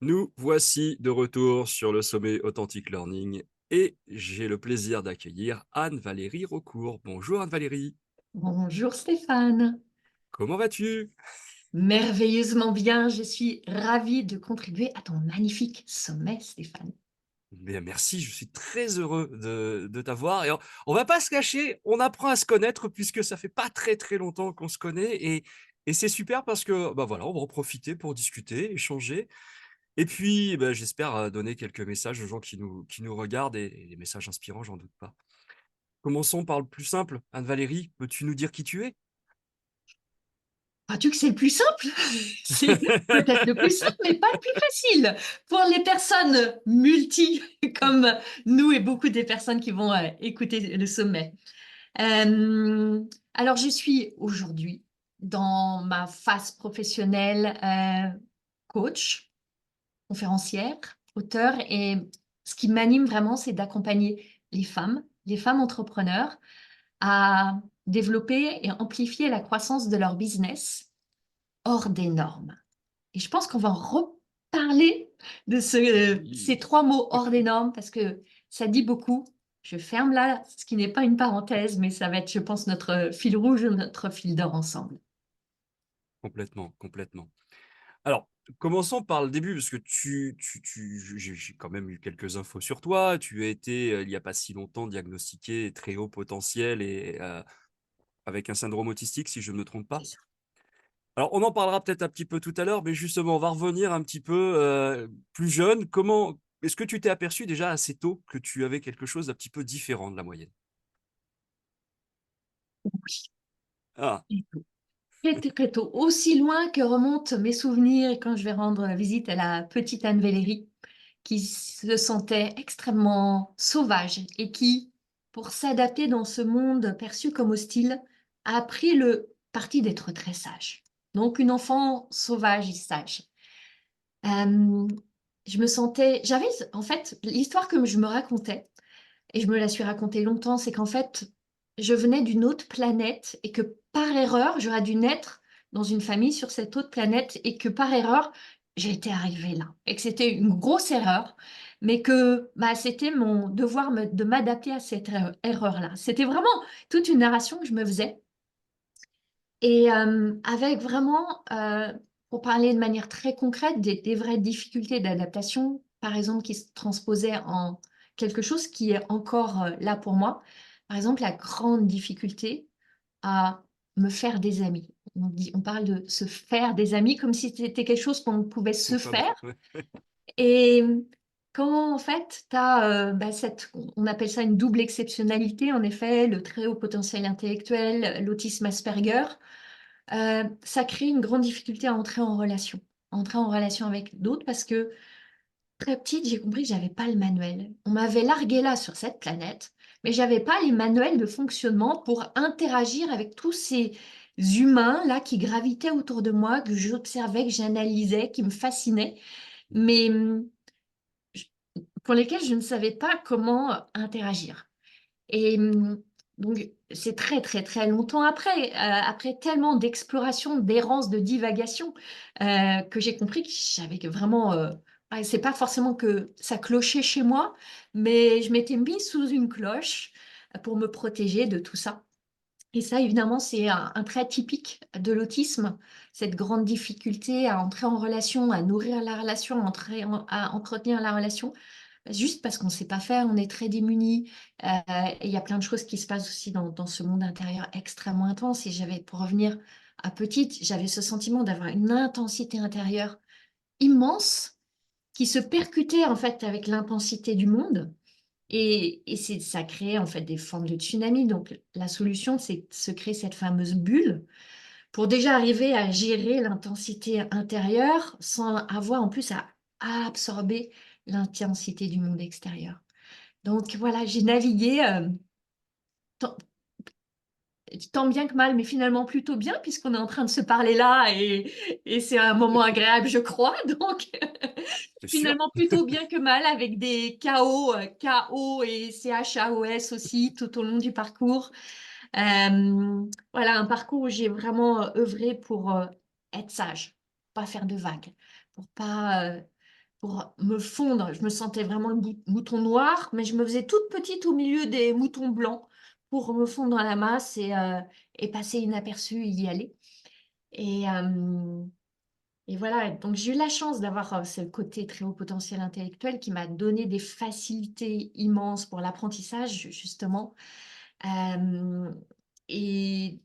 Nous voici de retour sur le sommet Authentic Learning et j'ai le plaisir d'accueillir Anne-Valérie Raucourt. Bonjour Anne-Valérie, Bonjour Stéphane, comment vas-tu? merveilleusement bien, je suis ravie de contribuer à ton magnifique sommet Stéphane. Bien, merci, je suis très heureux de t'avoir. Et on va pas se cacher, on apprend à se connaître puisque ça fait pas très très longtemps qu'on se connaît et c'est super parce que bah voilà, on va en profiter pour discuter, échanger. Et puis, bah, j'espère donner quelques messages aux gens qui nous regardent et des messages inspirants, j'en doute pas. Commençons par le plus simple. Anne-Valérie, peux-tu nous dire qui tu es? Crois-tu que c'est le plus simple? C'est peut-être le plus simple, mais pas le plus facile. Pour les personnes multi, comme nous et beaucoup des personnes qui vont écouter le sommet. Euh, alors, je suis aujourd'hui dans ma phase professionnelle coach, conférencière, auteur, et ce qui m'anime vraiment, c'est d'accompagner les femmes entrepreneurs, à développer et amplifier la croissance de leur business hors des normes. Et je pense qu'on va en reparler de ces Oui, trois mots hors des normes parce que ça dit beaucoup. Je ferme là, ce qui n'est pas une parenthèse, mais ça va être, je pense, notre fil rouge, notre fil d'or ensemble. complètement, complètement. Alors, commençons par le début, parce que j'ai quand même eu quelques infos sur toi. Tu as été, il n'y a pas si longtemps, diagnostiqué très haut potentiel et avec un syndrome autistique, si je ne me trompe C'est pas. ça. Alors, on en parlera peut-être un petit peu tout à l'heure, mais justement, on va revenir un petit peu plus jeune. Est-ce que tu t'es aperçu déjà assez tôt que tu avais quelque chose d'un petit peu différent de la moyenne? Ah, Oui. Très, très tôt, aussi loin que remontent mes souvenirs quand je vais rendre visite à la petite Anne Valérie, qui se sentait extrêmement sauvage et qui, pour s'adapter dans ce monde perçu comme hostile, a pris le parti d'être très sage. Donc une enfant sauvage et sage. Euh, je me sentais, j'avais en fait l'histoire que je me racontais, et je me la suis racontée longtemps, c'est qu'en fait, je venais d'une autre planète et que par erreur, j'aurais dû naître dans une famille sur cette autre planète et que par erreur, j'étais arrivée là. Et que c'était une grosse erreur, mais que bah, c'était mon devoir de m'adapter à cette erreur-là. C'était vraiment toute une narration que je me faisais. Et avec vraiment, pour parler de manière très concrète, des vraies difficultés d'adaptation, par exemple, qui se transposaient en quelque chose qui est encore là pour moi. Par exemple, la grande difficulté à me faire des amis. On parle de se faire des amis comme si c'était quelque chose qu'on pouvait se voilà. faire. Et quand en fait, tu as on appelle ça une double exceptionnalité, en effet, le très haut potentiel intellectuel, l'autisme Asperger, ça crée une grande difficulté à entrer en relation avec d'autres parce que très petite, j'ai compris que j'avais pas le manuel. On m'avait largué là sur cette planète, mais j'avais pas les manuels de fonctionnement pour interagir avec tous ces humains là qui gravitaient autour de moi, que j'observais, que j'analysais, qui me fascinaient, mais je- pour lesquels je ne savais pas comment interagir. Et donc, c'est très, très, très longtemps après, après tellement d'exploration, d'errance, de divagation, que j'ai compris que j'avais que vraiment. C'est pas forcément que ça clochait chez moi, mais je m'étais mise sous une cloche pour me protéger de tout ça. Et ça, évidemment, c'est un trait typique de l'autisme, cette grande difficulté à entrer en relation, à nourrir la relation, à entretenir la relation. Juste parce qu'on ne sait pas faire, on est très démunis. Et il y a plein de choses qui se passent aussi dans ce monde intérieur extrêmement intense. Et j'avais, pour revenir à petite, j'avais ce sentiment d'avoir une intensité intérieure immense qui se percutait en fait avec l'intensité du monde. Et ça créait en fait des formes de tsunami. Donc la solution, c'est de se créer cette fameuse bulle pour déjà arriver à gérer l'intensité intérieure sans avoir en plus à absorber l'intensité du monde extérieur. Donc voilà, j'ai navigué tant, tant bien que mal, mais finalement plutôt bien, puisqu'on est en train de se parler là et c'est un moment agréable, je crois. Donc C'est sûr. finalement plutôt bien que mal, avec des KO, KO et CHAOS aussi tout au long du parcours. Voilà, un parcours où j'ai vraiment œuvré pour être sage, pas faire de vagues, pour pas pour me fondre. Je me sentais vraiment le mouton noir, mais je me faisais toute petite au milieu des moutons blancs pour me fondre dans la masse et passer inaperçue et y aller. Et, euh, et voilà, donc j'ai eu la chance d'avoir ce côté très haut potentiel intellectuel qui m'a donné des facilités immenses pour l'apprentissage, justement. Euh, et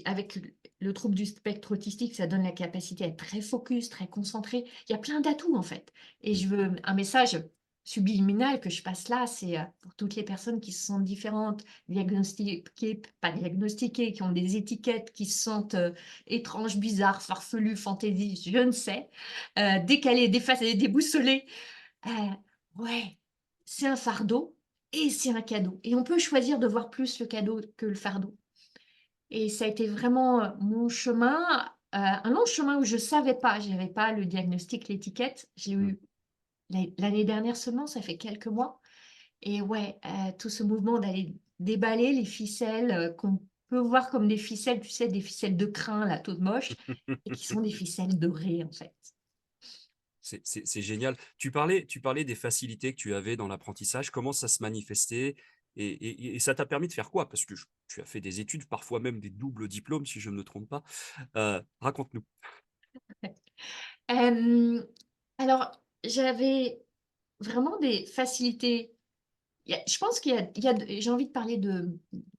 avec le trouble du spectre autistique, ça donne la capacité à être très focus, très concentré. Il y a plein d'atouts, en fait. Et Mm. je veux un message subliminal que je passe là, c'est pour toutes les personnes qui se sentent différentes, diagnostiquées, pas diagnostiquées, qui ont des étiquettes, qui se sentent étranges, bizarres, farfelues, fantaisies, je ne sais, décalées, déphasées, déboussolées. Euh, ouais, c'est un fardeau et c'est un cadeau. Et on peut choisir de voir plus le cadeau que le fardeau. Et ça a été vraiment mon chemin, un long chemin où je ne savais pas, je n'avais pas le diagnostic, l'étiquette. J'ai Mm. eu l'année dernière seulement, ça fait quelques mois. Et ouais, tout ce mouvement d'aller déballer les ficelles qu'on peut voir comme des ficelles, tu sais, des ficelles de crin, là, toutes moches, et qui sont des ficelles dorées, en fait. C'est génial. Tu parlais des facilités que tu avais dans l'apprentissage, comment ça se manifestait et ça t'a permis de faire quoi? Parce que tu as fait des études, parfois même des doubles diplômes, si je ne me trompe pas. Raconte-nous. Euh, alors, j'avais vraiment des facilités. Je pense j'ai envie de parler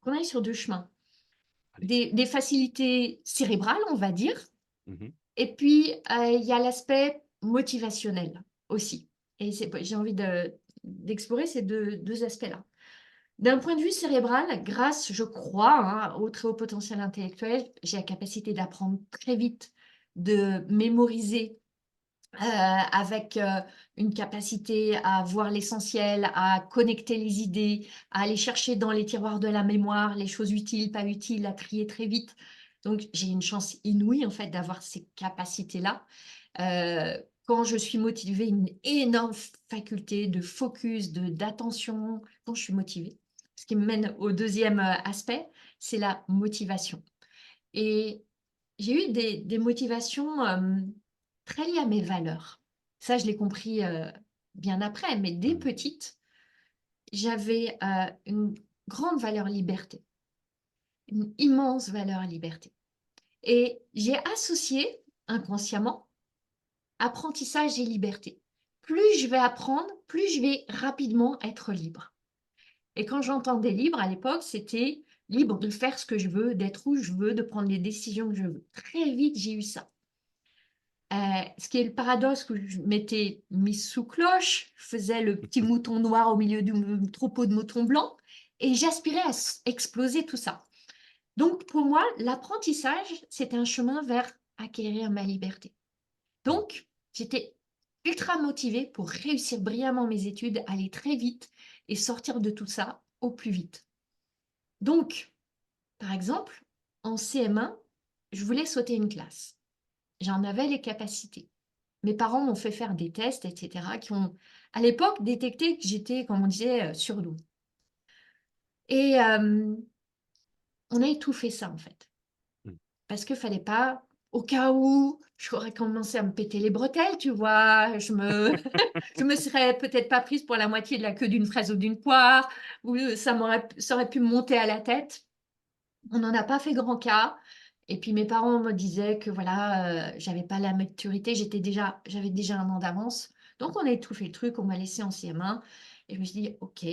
qu'on aille sur deux chemins. Allez. Des facilités cérébrales, on va dire, Mhm. et puis il y a l'aspect motivationnel aussi. Et j'ai envie d'explorer ces deux aspects-là. D'un point de vue cérébral, grâce, je crois, hein, au très haut potentiel intellectuel, j'ai la capacité d'apprendre très vite, de mémoriser avec une capacité à voir l'essentiel, à connecter les idées, à aller chercher dans les tiroirs de la mémoire les choses utiles, pas utiles, à trier très vite. Donc, j'ai une chance inouïe, en fait, d'avoir ces capacités-là. Quand je suis motivée, une énorme faculté de focus, d'attention, quand je suis motivée. Ce qui me mène au deuxième aspect, c'est la motivation. Et j'ai eu des motivations très liées à mes valeurs. Ça, je l'ai compris bien après, mais dès Mhm. petite, j'avais une grande valeur liberté, une immense valeur liberté. Et j'ai associé inconsciemment apprentissage et liberté. Plus je vais apprendre, plus je vais rapidement être libre. Et quand j'entendais libre à l'époque, c'était libre de faire ce que je veux, d'être où je veux, de prendre les décisions que je veux. Très vite, j'ai eu ça. Ce qui est le paradoxe que je m'étais mise sous cloche, je faisais le petit mouton noir au milieu du troupeau de moutons blancs et j'aspirais à exploser tout ça. Donc pour moi, l'apprentissage, c'était un chemin vers acquérir ma liberté. Donc j'étais ultra motivée pour réussir brillamment mes études, aller très vite et sortir de tout ça au plus vite. Donc, par exemple, en CM1, je voulais sauter une classe. J'en avais les capacités. Mes parents m'ont fait faire des tests, etc., qui ont, à l'époque, détecté que j'étais, comme on disait, surdouée. Et on a étouffé ça, en fait. Mhm. Parce qu'il fallait pas, au cas où j'aurais commencé à me péter les bretelles, tu vois, je me serais peut-être pas prise pour la moitié de la queue d'une fraise ou d'une poire, ou ça aurait pu me monter à la tête. On n'en a pas fait grand cas. Et puis mes parents me disaient que voilà, j'avais pas la maturité, j'avais déjà un an d'avance. Donc on a étouffé le truc, on m'a laissé en CM1. Et je me suis dit, ok,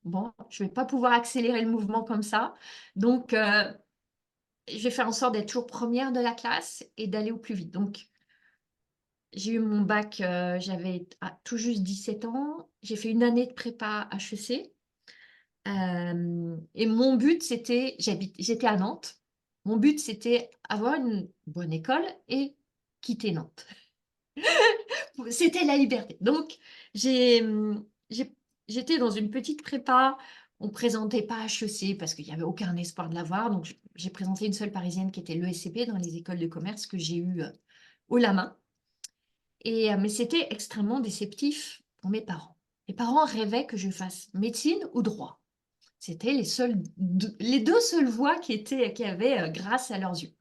bon, je vais pas pouvoir accélérer le mouvement comme ça. Donc je vais faire en sorte d'être toujours première de la classe et d'aller au plus vite. Donc j'ai eu mon bac, j'avais tout juste 17 ans. J'ai fait une année de prépa HEC. Et mon but, j'étais à Nantes. Mon but, c'était avoir une bonne école et quitter Nantes. C'était la liberté. Donc, j'ai, j'ai- j'étais dans une petite prépa. On ne présentait pas HEC parce qu'il n'y avait aucun espoir de l'avoir. Donc, j'ai présenté une seule parisienne qui était l'ESCP dans les écoles de commerce que j'ai eu haut la main. Mais c'était extrêmement déceptif pour mes parents. Mes parents rêvaient que je fasse médecine ou droit. C'était les deux seules voies qui avaient grâce à leurs yeux.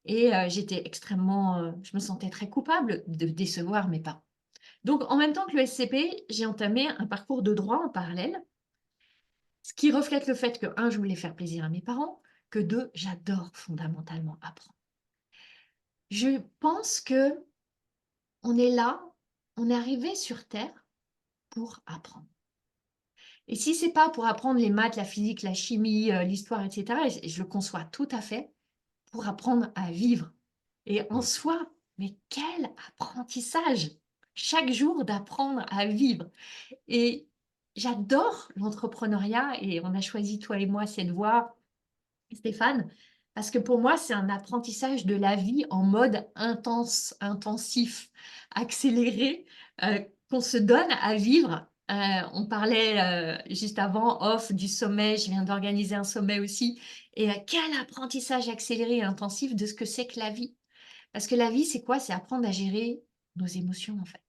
Et j'étais extrêmement, je me sentais très coupable de décevoir mes parents. Donc, en même temps que le SCP, j'ai entamé un parcours de droit en parallèle, ce qui reflète le fait que, un, je voulais faire plaisir à mes parents, que deux, j'adore fondamentalement apprendre. Je pense que on est là, on est arrivé sur Terre pour apprendre. Et si c'est pas pour apprendre les maths, la physique, la chimie, l'histoire, etc., et je le conçois tout à fait, pour apprendre à vivre. Et en Mmh. soi, mais quel apprentissage! Chaque jour d'apprendre à vivre. Et j'adore l'entrepreneuriat et on a choisi, toi et moi, cette voie, Stéphane, parce que pour moi, c'est un apprentissage de la vie en mode intense, intensif, accéléré, qu'on se donne à vivre. On parlait juste avant, off, du sommet. Je viens d'organiser un sommet aussi. Et quel apprentissage accéléré et intensif de ce que c'est que la vie. Parce que la vie, c'est quoi? C'est apprendre à gérer nos émotions, en fait.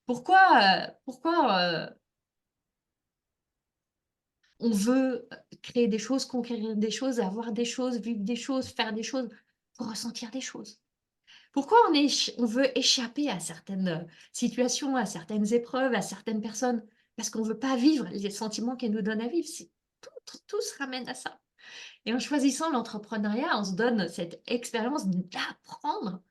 Pourquoi on veut créer des choses, conquérir des choses, avoir des choses, vivre des choses, faire des choses, pour ressentir des choses. Pourquoi on veut échapper à certaines situations, à certaines épreuves, à certaines personnes? Parce qu'on ne veut pas vivre les sentiments qu'elles nous donnent à vivre. Tout se ramène à ça. Et en choisissant l'entrepreneuriat, on se donne cette expérience d'apprendre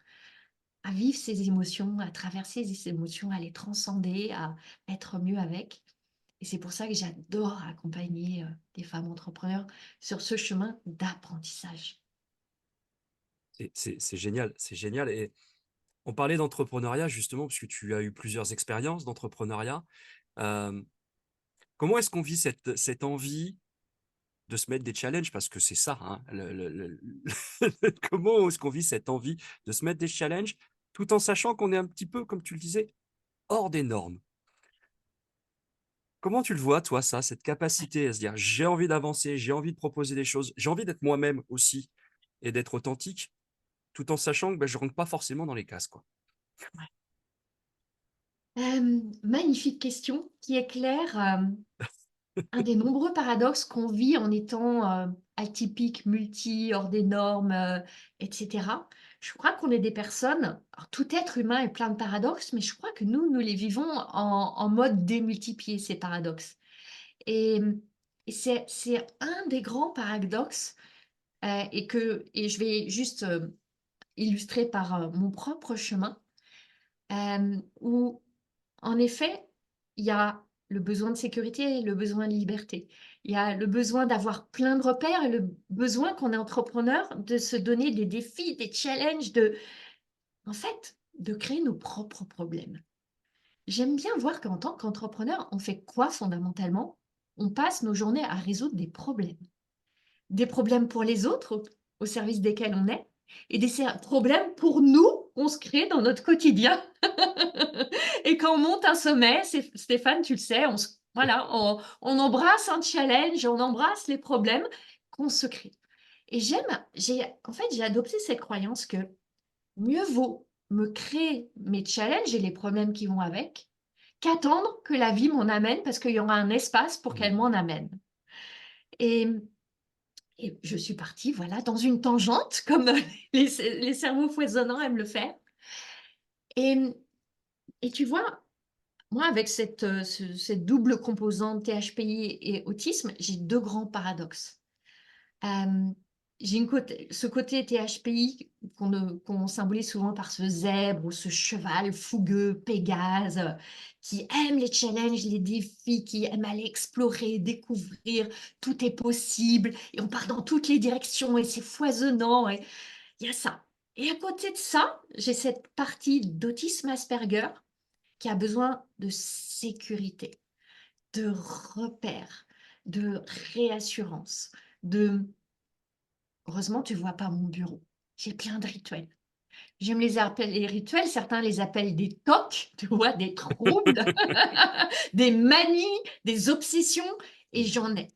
à vivre ses émotions, à traverser ses émotions, à les transcender, à être mieux avec. Et c'est pour ça que j'adore accompagner, des femmes entrepreneurs sur ce chemin d'apprentissage. C'est génial, c'est génial et on parlait d'entrepreneuriat justement parce que tu as eu plusieurs expériences d'entrepreneuriat. Hem, Comment est-ce qu'on vit cette envie de se mettre des challenges? Parce que c'est ça, hein, le comment est-ce qu'on vit cette envie de se mettre des challenges, tout en sachant qu'on est un petit peu, comme tu le disais, hors des normes? Comment tu le vois toi ça, cette capacité à se dire: «J'ai envie d'avancer, j'ai envie de proposer des choses, j'ai envie d'être moi-même aussi et d'être authentique», tout en sachant que, bah, je rentre pas forcément dans les cases, quoi? Ouais. Magnifique question qui éclaire, un des nombreux paradoxes qu'on vit en étant, atypique, multi, hors des normes, et cetera. Je crois qu'on est des personnes, alors tout être humain est plein de paradoxes, mais je crois que nous les vivons en mode démultiplié, ces paradoxes. Et et c'est un des grands paradoxes, et je vais juste, illustrer par, mon propre chemin, où en effet, il y a le besoin de sécurité et le besoin de liberté. Il y a le besoin d'avoir plein de repères et le besoin qu'on est entrepreneur de se donner des défis, des challenges, en fait, de créer nos propres problèmes. J'aime bien voir qu'en tant qu'entrepreneur, on fait quoi fondamentalement? On passe nos journées à résoudre des problèmes. Des problèmes pour les autres, au service desquels on est, et des problèmes pour nous, qu'on se crée dans notre quotidien. Et quand on monte un sommet, Stéphane, tu le sais, voilà, on embrasse un challenge, on embrasse les problèmes qu'on se crée. Et en fait, j'ai adopté cette croyance que mieux vaut me créer mes challenges et les problèmes qui vont avec, qu'attendre que la vie m'en amène parce qu'il y aura un espace pour qu'elle Mmh. m'en amène. Et et je suis partie, voilà, dans une tangente, comme les cerveaux foisonnants aiment le faire. Et, et tu vois, moi, avec cette double composante THPI et autisme, j'ai deux grands paradoxes. Euh, j'ai ce côté THPI qu'on symbolise souvent par ce zèbre ou ce cheval fougueux, Pégase, qui aime les challenges, les défis, qui aime aller explorer, découvrir, tout est possible, et on part dans toutes les directions, et c'est foisonnant, et il y a ça. Et à côté de ça, j'ai cette partie d'autisme Asperger qui a besoin de sécurité, de repères, de réassurance, de heureusement, tu vois pas mon bureau. J'ai plein de rituels. J'aime les appeler les rituels, certains les appellent des tocs, tu vois, des troubles, des manies, des obsessions, et Mmh. j'en ai.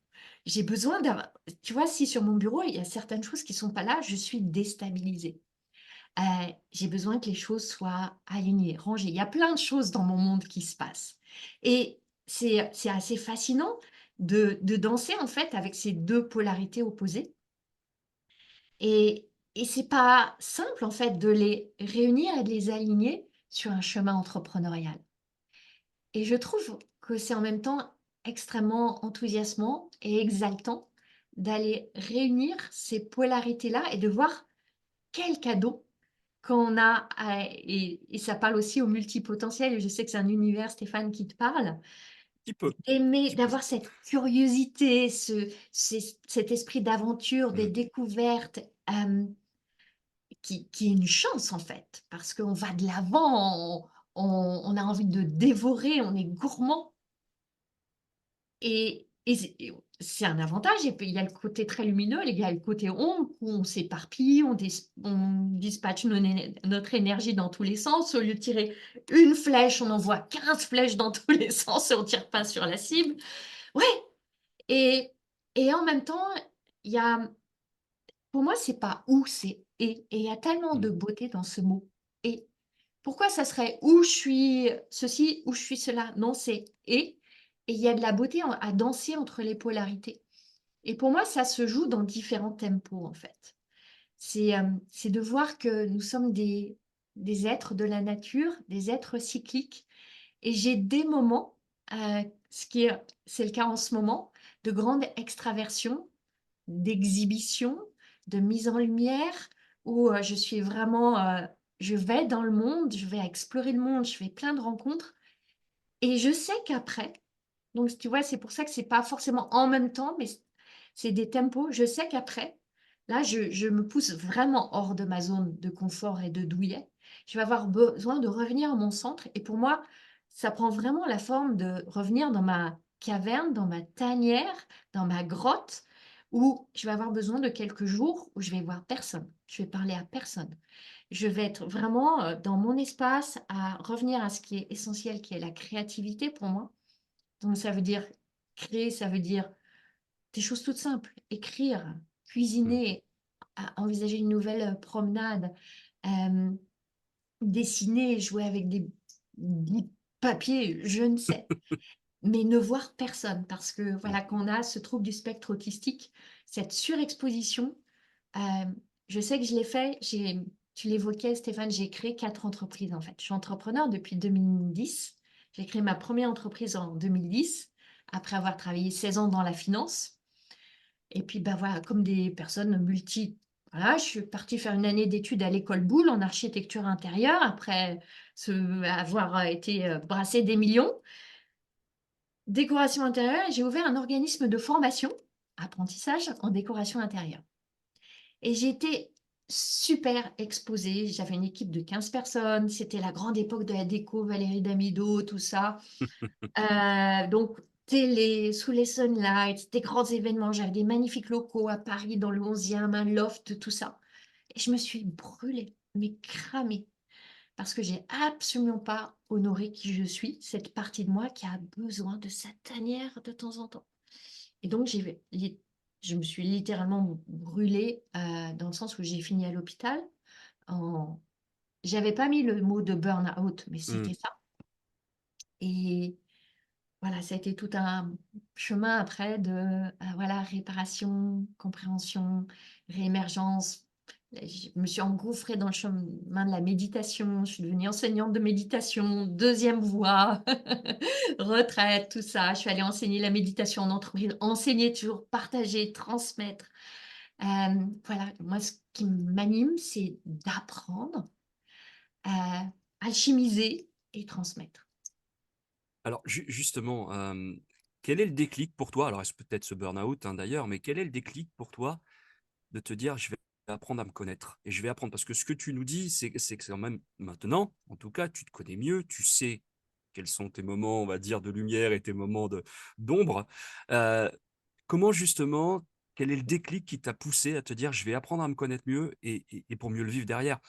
J'ai besoin d'avoir, tu vois, si sur mon bureau, il y a certaines choses qui sont pas là, je suis déstabilisée. J'ai besoin que les choses soient alignées, rangées. Il y a plein de choses dans mon monde qui se passent, et c'est assez fascinant de danser, en fait, avec ces 2 polarités opposées. Et et c'est pas simple, en fait, de les réunir et de les aligner sur un chemin entrepreneurial. Et je trouve que c'est en même temps extrêmement enthousiasmant et exaltant d'aller réunir ces polarités-là et de voir quel cadeau qu'on a et ça parle aussi au multipotentiel et je sais que c'est un univers, Stéphane, qui te parle. Petit peu, D'aimer, petit peu. d'avoir cette curiosité, cet esprit d'aventure, des Mmh. découvertes, qui est une chance en fait, parce qu'on va de l'avant, on a envie de dévorer, on est gourmand et c'est un avantage et puis il y a le côté très lumineux, il y a le côté ombre où on s'éparpille, on dispatche notre énergie dans tous les sens. Au lieu de tirer une flèche, on envoie 15 flèches dans tous les sens et on tire pas sur la cible. Ouais, et et en même temps, il y a pour moi, c'est pas ou, c'est et il y a tellement Mmh. de beauté dans ce mot «et». Pourquoi ça serait ou je suis ceci ou je suis cela? Non, c'est et il y a de la beauté à danser entre les polarités et pour moi, ça se joue dans différents tempos, en fait. C'est de voir que nous sommes des êtres de la nature, des êtres cycliques et j'ai des moments, ce qui est c'est le cas en ce moment, de grande extraversion, d'exhibition, de mise en lumière où, je suis vraiment, je vais dans le monde, je vais explorer le monde, je fais plein de rencontres et je sais qu'après donc tu vois, c'est pour ça que c'est pas forcément en même temps, mais c'est des tempos. Je sais qu'après, là, je me pousse vraiment hors de ma zone de confort et de douillet. Je vais avoir besoin de revenir à mon centre et pour moi, ça prend vraiment la forme de revenir dans ma caverne, dans ma tanière, dans ma grotte où je vais avoir besoin de quelques jours où je vais voir personne. Je vais parler à personne. Je vais être vraiment, dans mon espace à revenir à ce qui est essentiel, qui est la créativité pour moi donc ça veut dire créer, ça veut dire des choses toutes simples, écrire, Mmh. cuisiner, envisager une nouvelle, promenade, hem, dessiner, jouer avec des bouts de papier, je ne sais, mais ne voir personne parce que Mmh. voilà, quand on a ce trouble du spectre autistique, cette surexposition, je sais que je l'ai fait, tu l'évoquais Stéphane, j'ai créé 4 entreprises en fait. Je suis entrepreneur depuis 2010. J'ai créé ma première entreprise en 2010, après avoir travaillé 16 ans dans la finance et puis, bah, voilà, comme des personnes voilà, je suis partie faire une année d'études à l'école Boulle en architecture intérieure après avoir été, brasser des millions. Décoration intérieure et j'ai ouvert un organisme de formation, apprentissage en décoration intérieure et j'ai été super exposée. J'avais une équipe de 15 personnes, c'était la grande époque de la déco, Valérie Damido, tout ça. Donc télé, sous les sunlights, des grands événements. J'avais des magnifiques locaux à Paris dans le 11e, un loft, tout ça et je me suis brûlée, mais cramée parce que j'ai absolument pas honoré qui je suis, cette partie de moi qui a besoin de sa tanière de temps en temps. Et donc je me suis littéralement brûlée, dans le sens où j'ai fini à l'hôpital en j'avais pas mis le mot de burn-out, mais Mmh. c'était ça et voilà, ça a été tout un chemin après de, voilà, réparation, compréhension, réémergence. Je me suis engouffrée dans le chemin de la méditation. Je suis devenue enseignante de méditation, deuxième voie, retraite, tout ça. Je suis allée enseigner la méditation en entreprise, enseigner toujours, partager, transmettre. Voilà, moi, ce qui m'anime, c'est d'apprendre, alchimiser et transmettre. Alors justement, quel est le déclic pour toi? Alors, est-ce peut-être ce burn-out, hein, d'ailleurs, mais quel est le déclic pour toi de te dire: «Je vais apprendre à me connaître et je vais apprendre» parce que ce que tu nous dis, c'est que c'est quand même maintenant, en tout cas, tu te connais mieux, tu sais quels sont tes moments, on va dire, de lumière et tes moments d'ombre. Heu, Comment justement, quel est le déclic qui t'a poussé à te dire: «Je vais apprendre à me connaître mieux et pour mieux le vivre derrière»?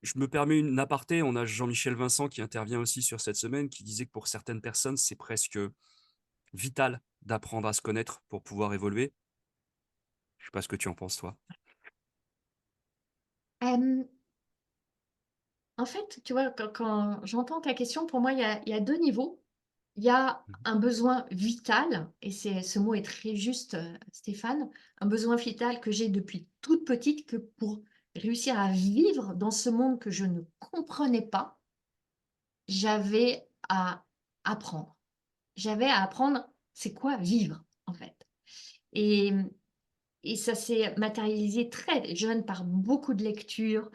Je me permets une aparté, on a Jean-Michel Vincent qui intervient aussi sur cette semaine, qui disait que pour certaines personnes, c'est presque vital d'apprendre à se connaître pour pouvoir évoluer. Je sais pas ce que tu en penses toi? Hem En fait, tu vois, quand j'entends ta question, pour moi, il y a 2 niveaux. il y a Mmh. un besoin vital, et ce mot est très juste, Stéphane, un besoin vital que j'ai depuis toute petite, que pour réussir à vivre dans ce monde que je ne comprenais pas, j'avais à apprendre. J'avais à apprendre c'est quoi vivre, en fait. Et, et ça s'est matérialisé très jeune par beaucoup de lectures.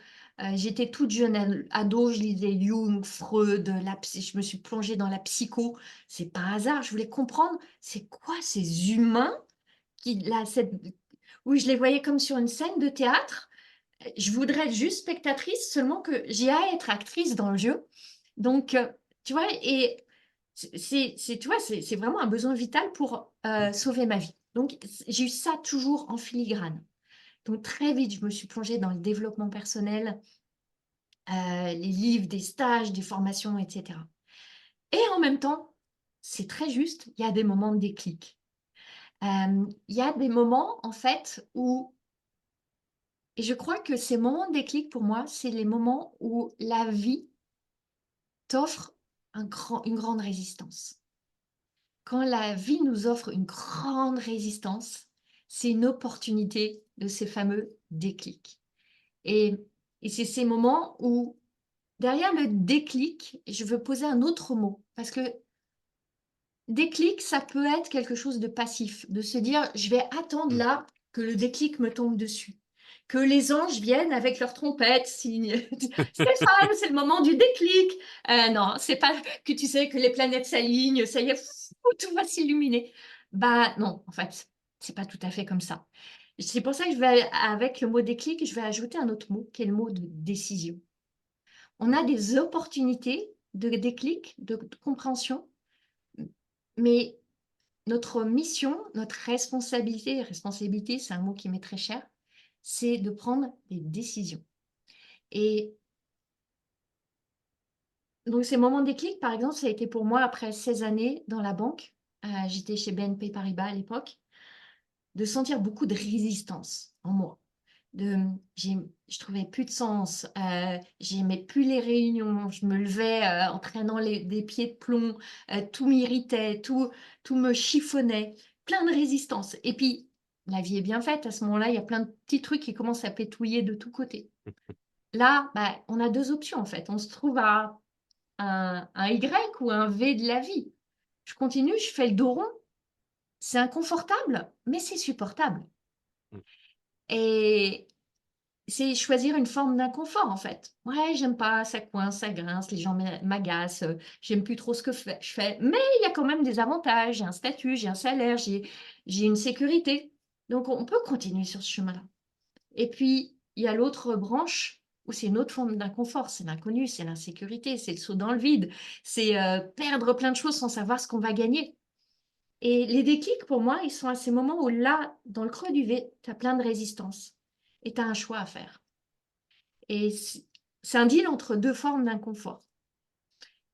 J'étais toute jeune ado, je lisais Jung, Freud, je me suis plongée dans la psycho. C'est pas un hasard, je voulais comprendre c'est quoi ces humains qui, là, où je les voyais comme sur une scène de théâtre. Je voudrais être juste spectatrice, seulement que j'ai à être actrice dans le jeu. Donc, tu vois, et tu vois, c'est vraiment un besoin vital pour sauver ma vie. Donc, j'ai eu ça toujours en filigrane. Donc, très vite, je me suis plongée dans le développement personnel, les livres, des stages, des formations, etc. Et en même temps, c'est très juste, il y a des moments de déclic. Il y a des moments, en fait, où, et je crois que ces moments de déclic, pour moi, c'est les moments où la vie t'offre une grande résistance. Quand la vie nous offre une grande résistance, c'est une opportunité de ces fameux déclics. Et, et c'est ces moments où, derrière le déclic, je veux poser un autre mot. Parce que déclic, ça peut être quelque chose de passif, de se dire, je vais attendre Mmh. là que le déclic me tombe dessus. Que les anges viennent avec leur trompette, signe Stéphane, c'est le moment du déclic. Non, c'est pas que tu sais que les planètes s'alignent, ça y est, tout va s'illuminer. Bah non, en fait, c'est pas tout à fait comme ça. C'est pour ça que avec le mot déclic, je vais ajouter un autre mot, qui est le mot de décision. On a des opportunités de déclic, de compréhension, mais notre mission, notre responsabilité, c'est un mot qui m'est très cher, c'est de prendre des décisions. Et donc ces moments de déclic, par exemple, ça a été pour moi après 16 années dans la banque, j'étais chez BNP Paribas à l'époque, de sentir beaucoup de résistance en moi. De, je trouvais plus de sens, j'aimais plus les réunions, je me levais en traînant des pieds de plomb, tout m'irritait, tout me chiffonnait, plein de résistance. Et puis, la vie est bien faite, à ce moment-là, il y a plein de petits trucs qui commencent à pétouiller de tous côtés. Là, bah, on a deux options en fait. On se trouve à un Y ou un V de la vie. Je continue, je fais le dos rond. C'est inconfortable, mais c'est supportable. Mmh. Et c'est choisir une forme d'inconfort en fait. Ouais, j'aime pas, ça coince, ça grince, les gens m'agacent, j'aime plus trop ce que je fais. Mais il y a quand même des avantages. J'ai un statut, j'ai un salaire, j'ai une sécurité. Donc on peut continuer sur ce chemin-là. Et puis, il y a l'autre branche où c'est une autre forme d'inconfort, c'est l'inconnu, c'est l'insécurité, c'est le saut dans le vide, c'est perdre plein de choses sans savoir ce qu'on va gagner. Et les déclics, pour moi, ils sont à ces moments où là, dans le creux du V, tu as plein de résistance et tu as un choix à faire. Et c'est un deal entre deux formes d'inconfort.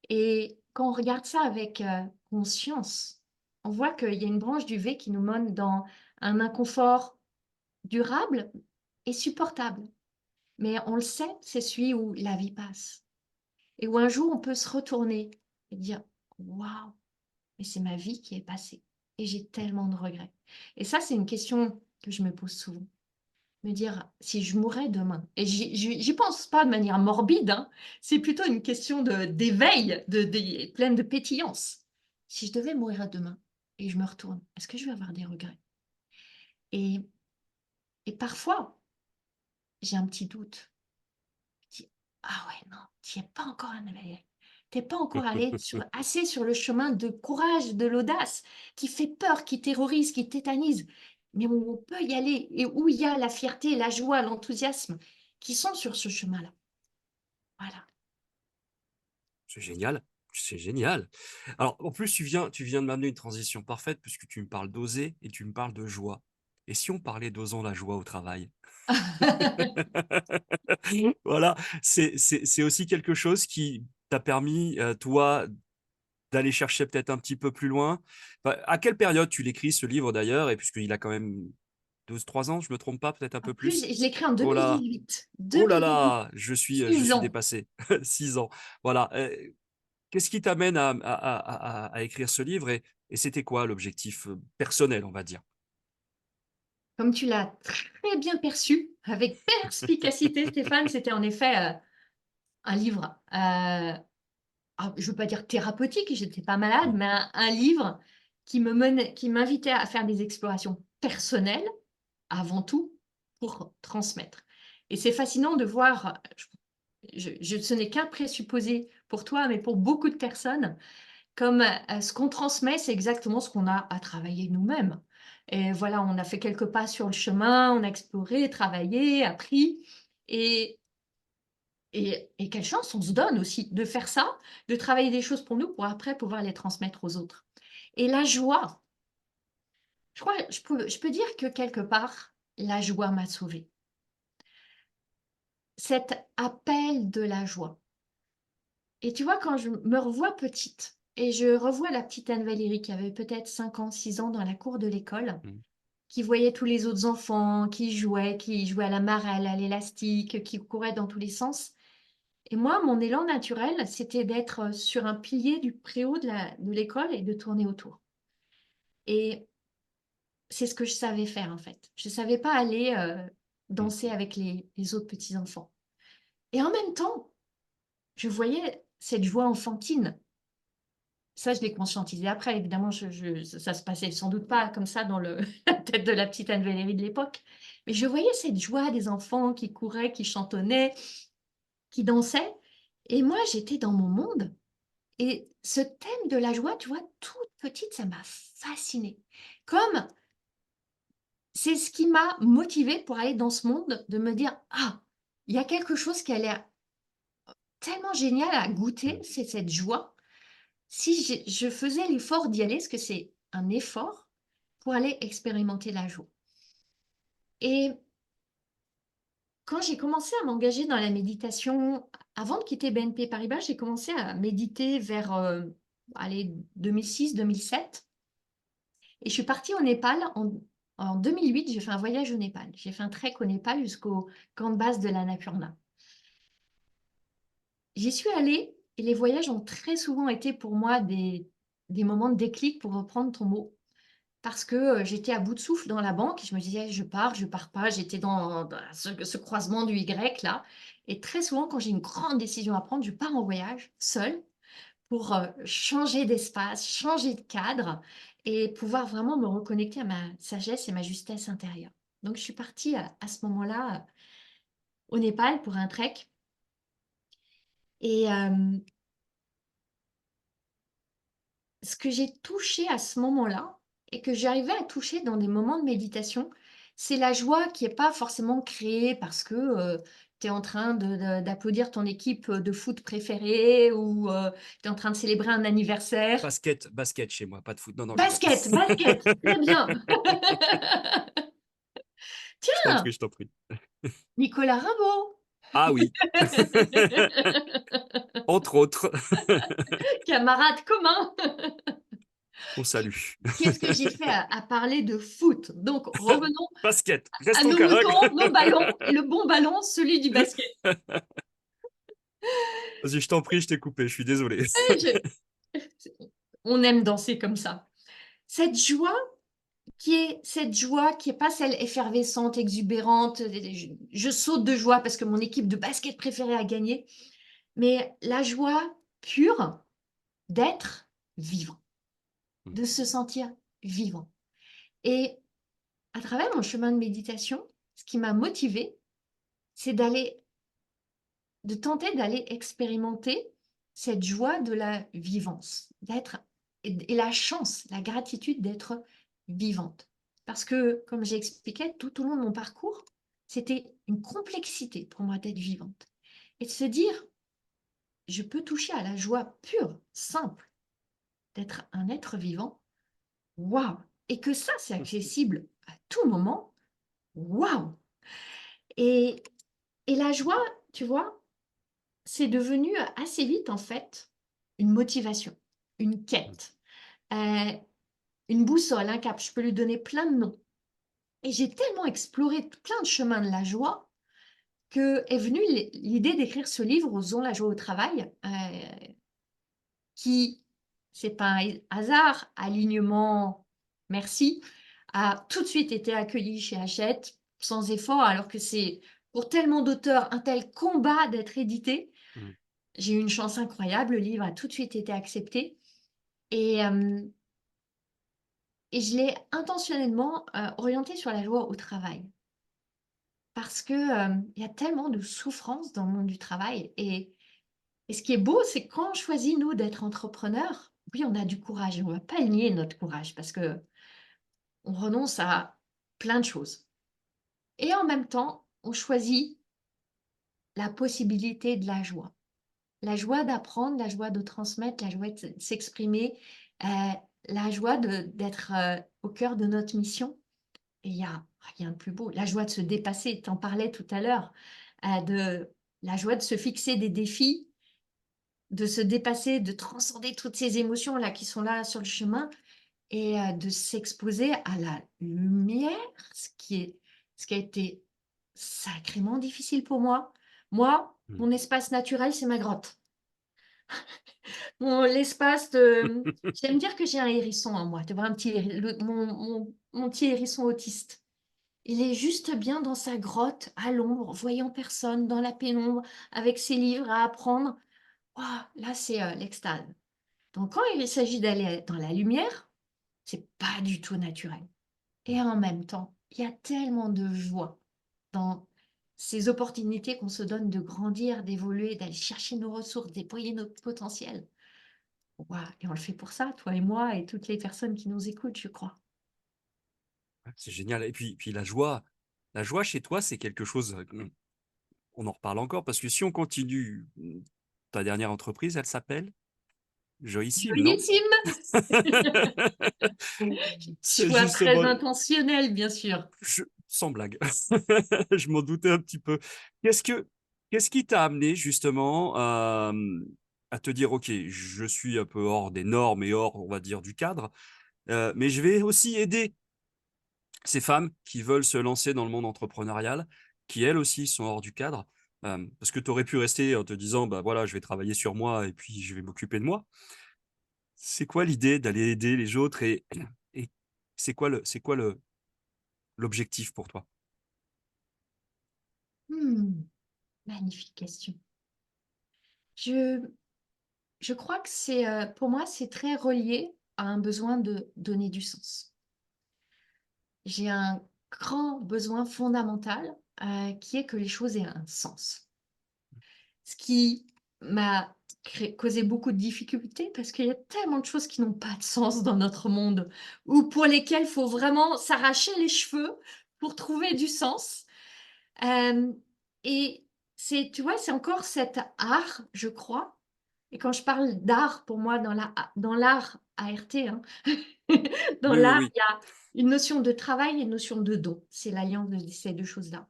Et quand on regarde ça avec conscience, on voit qu'il y a une branche du V qui nous mène dans un inconfort durable et supportable. Mais on le sait, c'est celui où la vie passe. Et où un jour, on peut se retourner et dire, waouh, mais c'est ma vie qui est passée. Et j'ai tellement de regrets. Et ça, c'est une question que je me pose souvent. Me dire, si je mourais demain, et j'y pense pas de manière morbide, hein, c'est plutôt une question d'éveil, pleine de pétillance. Si je devais mourir demain et je me retourne, est-ce que je vais avoir des regrets? Et, et parfois, j'ai un petit doute. Je dis, ah ouais, non, tu n'y es pas encore allé. Tu n'es pas encore allé assez sur le chemin de courage, de l'audace, qui fait peur, qui terrorise, qui tétanise, mais où on peut y aller et où il y a la fierté, la joie, l'enthousiasme qui sont sur ce chemin-là. Voilà. C'est génial, c'est génial. Alors, en plus, tu viens de m'amener une transition parfaite puisque tu me parles d'oser et tu me parles de joie. Et si on parlait d'osant la joie au travail? Voilà, c'est aussi quelque chose qui t'a permis, toi, d'aller chercher peut-être un petit peu plus loin. Enfin, à quelle période tu l'écris, ce livre d'ailleurs? Et puisqu'il a quand même 2, 3 ans, je me trompe pas, peut-être un En peu plus, plus. je l'ai écrit en Oh là, 2018. oh là 2018, là, je suis 6 ans. dépassé. 6 ans. Voilà. qu'est-ce qui t'amène à écrire ce livre et c'était quoi l'objectif personnel, on va dire? Comme tu l'as très bien perçu, avec perspicacité, Stéphane, c'était en effet, un livre, je ne veux pas dire thérapeutique, j'étais pas malade, Mm. mais un livre qui m'invitait à faire des explorations personnelles, avant tout, pour transmettre. Et c'est fascinant de voir, ce n'est qu'un présupposé pour toi, mais pour beaucoup de personnes, comme, ce qu'on transmet, c'est exactement ce qu'on a à travailler nous-mêmes. Et voilà, on a fait quelques pas sur le chemin, on a exploré, travaillé, appris et quelle chance on se donne aussi de faire ça, de travailler des choses pour nous, pour après pouvoir les transmettre aux autres. Et la joie, je crois, je peux dire que quelque part, la joie m'a sauvée. Cet appel de la joie. Et tu vois, quand je me revois petite et je revois la petite Anne-Valérie qui avait peut-être 5 ans, 6 ans dans la cour de l'école, Mm. qui voyait tous les autres enfants qui jouaient à la marelle, à l'élastique, qui couraient dans tous les sens. Et moi, mon élan naturel, c'était d'être sur un pilier du préau de l'école et de tourner autour. Et c'est ce que je savais faire en fait. Je ne savais pas aller Mm. danser avec les autres petits-enfants. Et en même temps, je voyais cette joie enfantine. Ça, je l'ai conscientisé après. Évidemment, ça se passait sans doute pas comme ça dans la tête de la petite Anne-Valérie de l'époque. Mais je voyais cette joie des enfants qui couraient, qui chantonnaient, qui dansaient. Et moi, j'étais dans mon monde. Et ce thème de la joie, tu vois, toute petite, ça m'a fascinée. Comme c'est ce qui m'a motivée pour aller dans ce monde, de me dire, ah, il y a quelque chose qui a l'air tellement génial à goûter, Mm. c'est cette joie. Si je faisais l'effort d'y aller, parce que c'est un effort pour aller expérimenter la joie. Et quand j'ai commencé à m'engager dans la méditation, avant de quitter BNP Paribas, j'ai commencé à méditer vers allez, 2006-2007. Et je suis partie au Népal en 2008. J'ai fait un voyage au Népal. J'ai fait un trek au Népal jusqu'au camp de base de l'Annapurna. J'y suis allée et les voyages ont très souvent été pour moi des moments de déclic, pour reprendre ton mot. Parce que j'étais à bout de souffle dans la banque. Je me disais, je pars pas. J'étais dans ce croisement du Y là. Et très souvent, quand j'ai une grande décision à prendre, je pars en voyage seule pour changer d'espace, changer de cadre et pouvoir vraiment me reconnecter à ma sagesse et ma justesse intérieure. Donc, je suis partie à ce moment-là au Népal pour un trek. Et ce que j'ai touché à ce moment-là et que j'arrivais à toucher dans des moments de méditation, c'est la joie qui n'est pas forcément créée parce que tu es en train d'applaudir ton équipe de foot préférée ou tu es en train de célébrer un anniversaire. Basket chez moi, pas de foot. Non, non, je rigole. Basket, basket, très bien. Je t'en prie, Tiens, je t'en prie. Nicolas Rimbaud. Ah oui, entre autres, Camarade commun. on salue. Qu'est-ce que j'ai fait à parler de foot? Donc, revenons Basket, à restons nos carrés. moutons, nos ballons, et le bon ballon, celui du basket. Vas-y, je t'en prie, je t'ai coupé, je suis désolé. Je- On aime danser comme ça. Cette joie cette joie qui est pas celle effervescente, exubérante, je saute de joie parce que mon équipe de basket préférée a gagné, mais la joie pure d'être vivant, de se sentir vivant. Et à travers mon chemin de méditation, ce qui m'a motivée, c'est de tenter d'aller expérimenter cette joie de la vivance, et la chance, la gratitude d'être vivante. Parce que, comme j'expliquais tout au long de mon parcours, c'était une complexité pour moi d'être vivante. Et de se dire, je peux toucher à la joie pure, simple, d'être un être vivant, waouh! Et que ça, c'est accessible à tout moment, waouh! Et, et la joie, tu vois, c'est devenu assez vite, en fait, une motivation, une quête, euh, une boussole, un cap. Je peux lui donner plein de noms. Et j'ai tellement exploré plein de chemins de la joie que est venue l'idée d'écrire ce livre, Osons la joie au travail, qui, c'est pas un hasard, alignement, merci, a tout de suite été accueilli chez Hachette sans effort, alors que c'est pour tellement d'auteurs un tel combat d'être édité. Mmh. J'ai eu une chance incroyable, le livre a tout de suite été accepté et, hem et je l'ai intentionnellement, orienté sur la joie au travail. Parce que, il y a tellement de souffrance dans le monde du travail et ce qui est beau, c'est que quand on choisit, nous, d'être entrepreneurs, oui, on a du courage et on va pas nier notre courage parce qu'on renonce à plein de choses et en même temps, on choisit la possibilité de la joie. La joie d'apprendre, la joie de transmettre, la joie de s'exprimer, heu, la joie d'être, au cœur de notre mission et il y a rien de plus beau. La joie de se dépasser, tu en parlais tout à l'heure, de la joie de se fixer des défis, de se dépasser, de transcender toutes ces émotions-là qui sont là sur le chemin et de s'exposer à la lumière, ce qui a été sacrément difficile pour moi. Moi, Mmh. mon espace naturel, c'est ma grotte. Mon l'espace de j'aime dire que j'ai un hérisson en moi, tu vois? Un petit héri le mon petit hérisson autiste. Il est juste bien dans sa grotte, à l'ombre, voyant personne, dans la pénombre, avec ses livres à apprendre. Waouh, là, c'est, l'extase. Donc quand il s'agit d'aller dans la lumière, c'est pas du tout naturel et en même temps, il y a tellement de joie dans ces opportunités qu'on se donne de grandir, d'évoluer, d'aller chercher nos ressources, déployer notre potentiel. Waouh et on le fait pour ça, toi et moi et toutes les personnes qui nous écoutent, je crois. Ouais, c'est génial et puis la joie chez toi, c'est quelque chose, on en reparle encore parce que si on continue, ta dernière entreprise, elle s'appelle? Joyissime, non? Joyissime! C'est Choix très justement intentionnel, bien sûr. sans blague, je m'en doutais un petit peu. Qu'est-ce que qu'est-ce qui t'a amené justement, à te dire: «OK, je suis un peu hors des normes et hors, on va dire, du cadre, mais je vais aussi aider ces femmes qui veulent se lancer dans le monde entrepreneurial, qui elles aussi sont hors du cadre». Parce que tu aurais pu rester en te disant: «Bah, voilà, je vais travailler sur moi et puis je vais m'occuper de moi». C'est quoi l'idée d'aller aider les autres et c'est quoi l'objectif pour toi? Mmh, magnifique question. Je je crois que c'est, pour moi, c'est très relié à un besoin de donner du sens. J'ai un grand besoin fondamental, qui est que les choses aient un sens. Ce qui m'a causé beaucoup de difficultés parce qu'il y a tellement de choses qui n'ont pas de sens dans notre monde ou pour lesquelles il faut vraiment s'arracher les cheveux pour trouver du sens. Hem et c'est tu vois, c'est encore cet art, je crois et quand je parle d'art, pour moi, dans l'art ART, hein, dans Oui, oui, l'art, oui. il y a une notion de travail et une notion de don. C'est l'alliance de ces 2 choses-là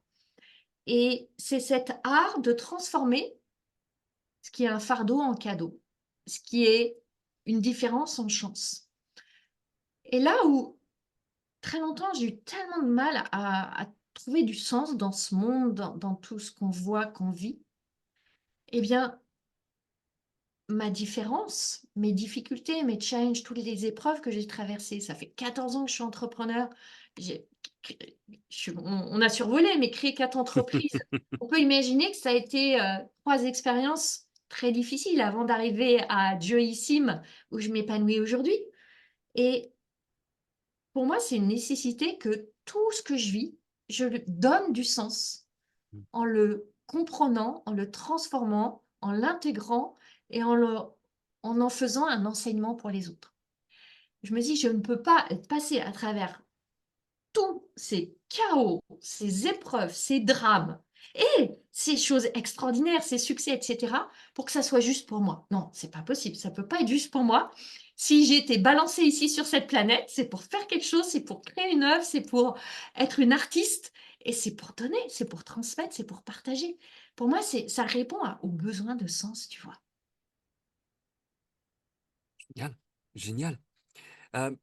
et c'est cet art de transformer ce qui est un fardeau en cadeau, ce qui est une différence en chance et là où très longtemps, j'ai eu tellement de mal à trouver du sens dans ce monde, dans tout ce qu'on voit, qu'on vit et bien, ma différence, mes difficultés, mes challenges, toutes les épreuves que j'ai traversées, ça fait 14 ans que je suis entrepreneur. J'ai on a survolé, mais créé 4 entreprises. On peut imaginer que ça a été, 3 expériences très difficiles avant d'arriver à Joyissime, où je m'épanouis aujourd'hui et pour moi, c'est une nécessité que tout ce que je vis, je lui donne du sens Mmh. en le comprenant, en le transformant, en l'intégrant et en faisant un enseignement pour les autres. Je me dis: «Je ne peux pas être passée à travers tous ces chaos, ces épreuves, ces drames et ces choses extraordinaires, ces succès et cetera, pour que ça soit juste pour moi. Non, c'est pas possible, ça peut pas être juste pour moi. Si j'ai été balancée ici sur cette planète, c'est pour faire quelque chose, c'est pour créer une œuvre, c'est pour être une artiste et c'est pour donner, c'est pour transmettre, c'est pour partager. Pour moi, c'est ça répond à aux besoins de sens, tu vois? Génial, génial. Hem,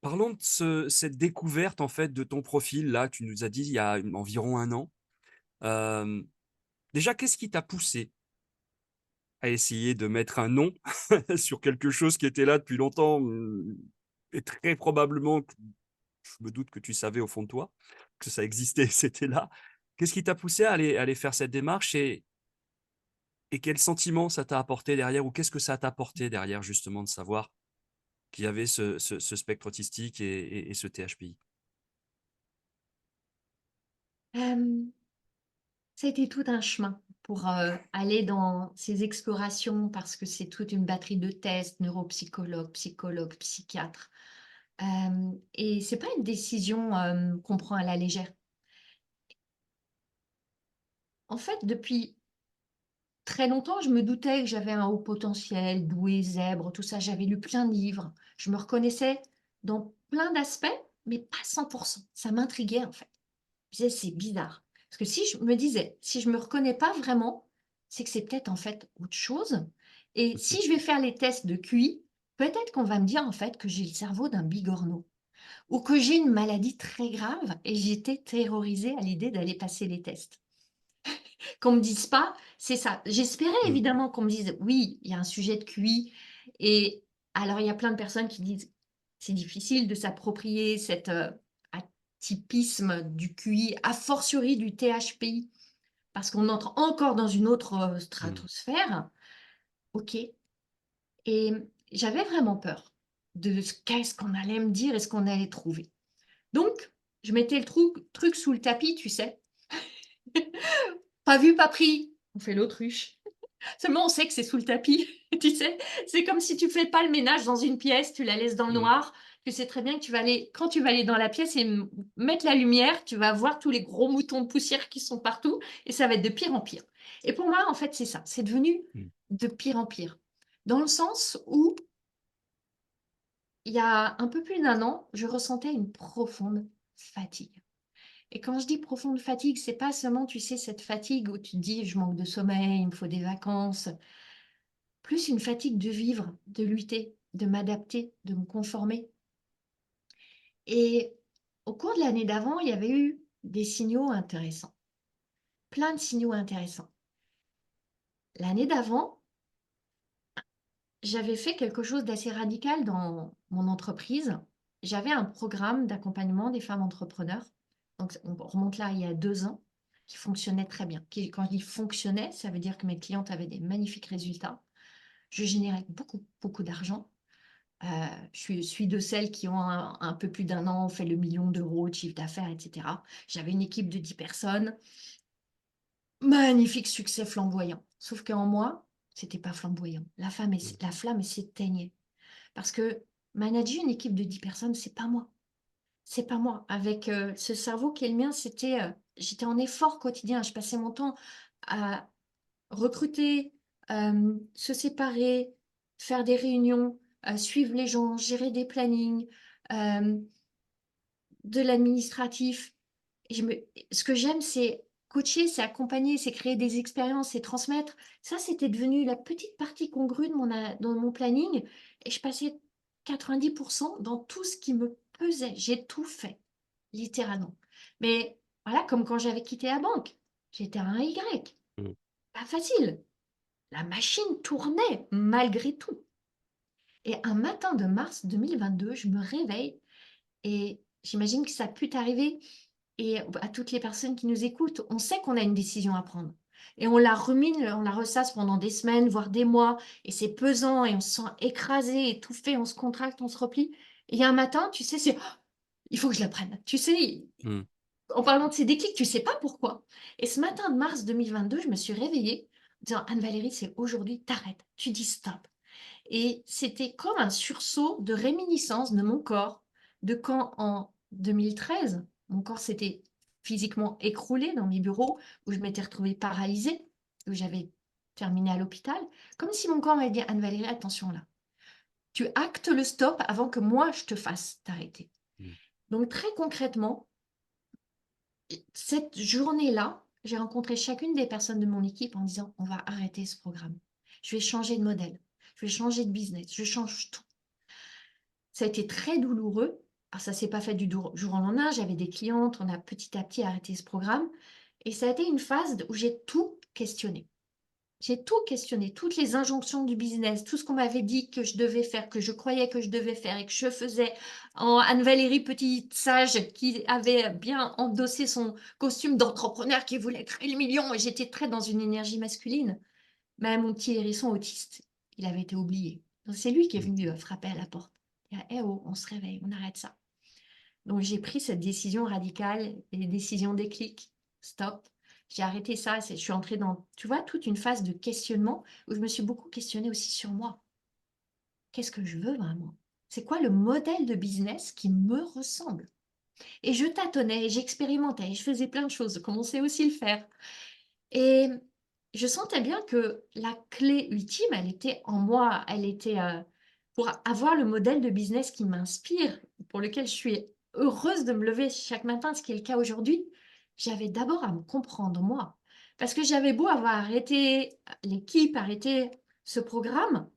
parlons de cette découverte, en fait, de ton profil, là, tu nous as dit il y a environ 1 an. Hem, déjà, qu'est-ce qui t'a poussé à essayer de mettre un nom sur quelque chose qui était là depuis longtemps, et très probablement, je me doute que tu savais au fond de toi que ça existait, c'était là. Qu'est-ce qui t'a poussé à aller faire cette démarche et quel sentiment ça t'a apporté derrière ou qu'est-ce que ça t'a apporté derrière justement de savoir qu'il y avait ce spectre autistique et ce THPI? Euh, Ça a été tout un chemin pour aller dans ces explorations parce que c'est toute une batterie de tests, neuropsychologues, psychologues, psychiatres. Et c'est pas une décision qu'on prend à la légère. En fait, depuis très longtemps, je me doutais que j'avais un haut potentiel, doué, zèbre, tout ça. J'avais lu plein de livres. Je me reconnaissais dans plein d'aspects, mais pas 100%. Ça m'intriguait en fait. Je disais, c'est bizarre. Parce que si je me disais, si je me reconnais pas vraiment, c'est que c'est peut-être en fait autre chose. Et si je vais faire les tests de QI, peut-être qu'on va me dire en fait que j'ai le cerveau d'un bigorneau ou que j'ai une maladie très grave et j'étais terrorisée à l'idée d'aller passer les tests. Qu'on me dise pas, c'est ça. J'espérais Mmh. évidemment qu'on me dise, oui, il y a un sujet de QI. Et alors, il y a plein de personnes qui disent, c'est difficile de s'approprier cet atypisme du QI, a fortiori du THPI, parce qu'on entre encore dans une autre Mmh. stratosphère. OK. Et j'avais vraiment peur de qu'est-ce qu'on allait me dire et ce qu'on allait trouver. Donc, je mettais le truc sous le tapis, tu sais. Pas vu, pas pris. On fait l'autruche. Seulement, on sait que c'est sous le tapis, tu sais. C'est comme si tu fais pas le ménage dans une pièce, tu la laisses dans le Mmh. noir. Tu sais très bien que tu vas aller, quand tu vas aller dans la pièce et mettre la lumière, tu vas voir tous les gros moutons de poussière qui sont partout et ça va être de pire en pire. Et pour moi, en fait, c'est ça. C'est devenu Mmh. de pire en pire. Dans le sens où, il y a un peu plus d'un an, je ressentais une profonde fatigue. Et quand je dis profonde fatigue, c'est pas seulement, tu sais, cette fatigue où tu te dis, je manque de sommeil, il me faut des vacances, plus une fatigue de vivre, de lutter, de m'adapter, de me conformer. Et au cours de l'année d'avant, il y avait eu des signaux intéressants, plein de signaux intéressants. L'année d'avant, j'avais fait quelque chose d'assez radical dans mon entreprise. J'avais un programme d'accompagnement des femmes entrepreneurs. Donc, on remonte là il y a 2 ans, qui fonctionnait très bien. Quand je dis fonctionnait, ça veut dire que mes clientes avaient des magnifiques résultats. Je générais beaucoup, beaucoup d'argent. Je suis de celles qui ont un peu plus d'un an fait le million d'euros de chiffre d'affaires, etc. J'avais une équipe de 10 personnes. Magnifique succès flamboyant. Sauf qu'en moi, c'était pas flamboyant. Mmh. La flamme s'éteignait. Parce que manager une équipe de 10 personnes, c'est pas moi. C'est pas moi. Avec ce cerveau qui est le mien, j'étais en effort quotidien. Je passais mon temps à recruter, se séparer, faire des réunions, suivre les gens, gérer des plannings, de l'administratif. Ce que j'aime, c'est coacher, c'est accompagner, c'est créer des expériences, c'est transmettre. Ça, c'était devenu la petite partie congrue dans mon planning. Et je passais 90% dans tout ce qui me pesait. J'ai tout fait, littéralement. Mais voilà, comme quand j'avais quitté la banque. J'étais à un Y. Mmh. Pas facile. La machine tournait malgré tout. Et un matin de mars 2022, je me réveille et j'imagine que ça a pu t'arriver et à toutes les personnes qui nous écoutent, on sait qu'on a une décision à prendre. Et on la rumine, on la ressasse pendant des semaines, voire des mois, et c'est pesant, et on se sent écrasé, étouffé, on se contracte, on se replie. Et il y a un matin, tu sais, c'est, oh, il faut que je la prenne. Tu sais, Mmh. en parlant de ces déclics, tu sais pas pourquoi. Et ce matin de mars 2022, je me suis réveillée en disant, Anne-Valérie, c'est aujourd'hui, t'arrêtes, tu dis stop. Et c'était comme un sursaut de réminiscence de mon corps, de quand en 2013, mon corps s'était physiquement écroulé dans mes bureaux, où je m'étais retrouvée paralysée, où j'avais terminé à l'hôpital, comme si mon corps m'avait dit, Anne-Valérie, attention là, tu actes le stop avant que moi je te fasse t'arrêter. Mmh. Donc très concrètement, cette journée-là, j'ai rencontré chacune des personnes de mon équipe en disant, on va arrêter ce programme. Je vais changer de modèle, je vais changer de business, je change tout. Ça a été très douloureux. Alors, ça ne s'est pas fait du jour au lendemain. J'avais des clientes, on a petit à petit arrêté ce programme. Et ça a été une phase où j'ai tout questionné. J'ai tout questionné, toutes les injonctions du business, tout ce qu'on m'avait dit que je devais faire, que je croyais que je devais faire et que je faisais. Anne-Valérie Petite Sage qui avait bien endossé son costume d'entrepreneur qui voulait créer le million et j'étais très dans une énergie masculine. Mais mon petit hérisson autiste, il avait été oublié. Donc c'est lui qui est Mmh. venu frapper à la porte. Il a dit, eh oh, on se réveille, on arrête ça. Donc j'ai pris cette décision radicale, des décisions déclic. Stop. J'ai arrêté ça. Je suis entrée dans, tu vois, toute une phase de questionnement où je me suis beaucoup questionnée aussi sur moi. Qu'est-ce que je veux vraiment? C'est quoi le modèle de business qui me ressemble? Et je tâtonnais, j'expérimentais, je faisais plein de choses, je commençais aussi le faire. Et je sentais bien que la clé ultime, elle était en moi. Elle était pour avoir le modèle de business qui m'inspire, pour lequel je suis heureuse de me lever chaque matin, ce qui est le cas aujourd'hui. J'avais d'abord à me comprendre moi. Parce que j'avais beau avoir arrêté l'équipe, arrêté ce programme,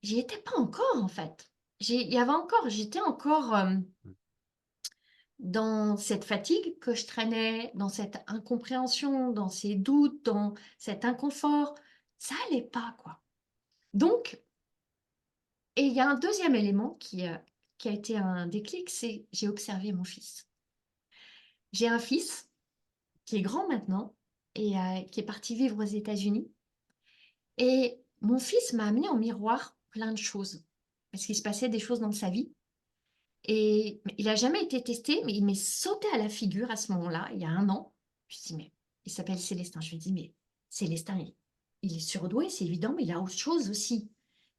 j'y étais pas encore en fait. Il y avait encore, j'étais encore dans cette fatigue que je traînais, dans cette incompréhension, dans ces doutes, dans cet inconfort. Ça allait pas, quoi. Donc, et il y a un deuxième élément qui a été un déclic, c'est j'ai observé mon fils. J'ai un fils qui est grand maintenant et qui est parti vivre aux États-Unis. Et mon fils m'a amené en miroir plein de choses, parce qu'il se passait des choses dans sa vie. Et il n'a jamais été testé, mais il m'est sauté à la figure à ce moment-là, il y a un an. Je me suis dit, mais il s'appelle Célestin. Je lui ai dit, mais Célestin, il est surdoué, c'est évident, mais il a autre chose aussi.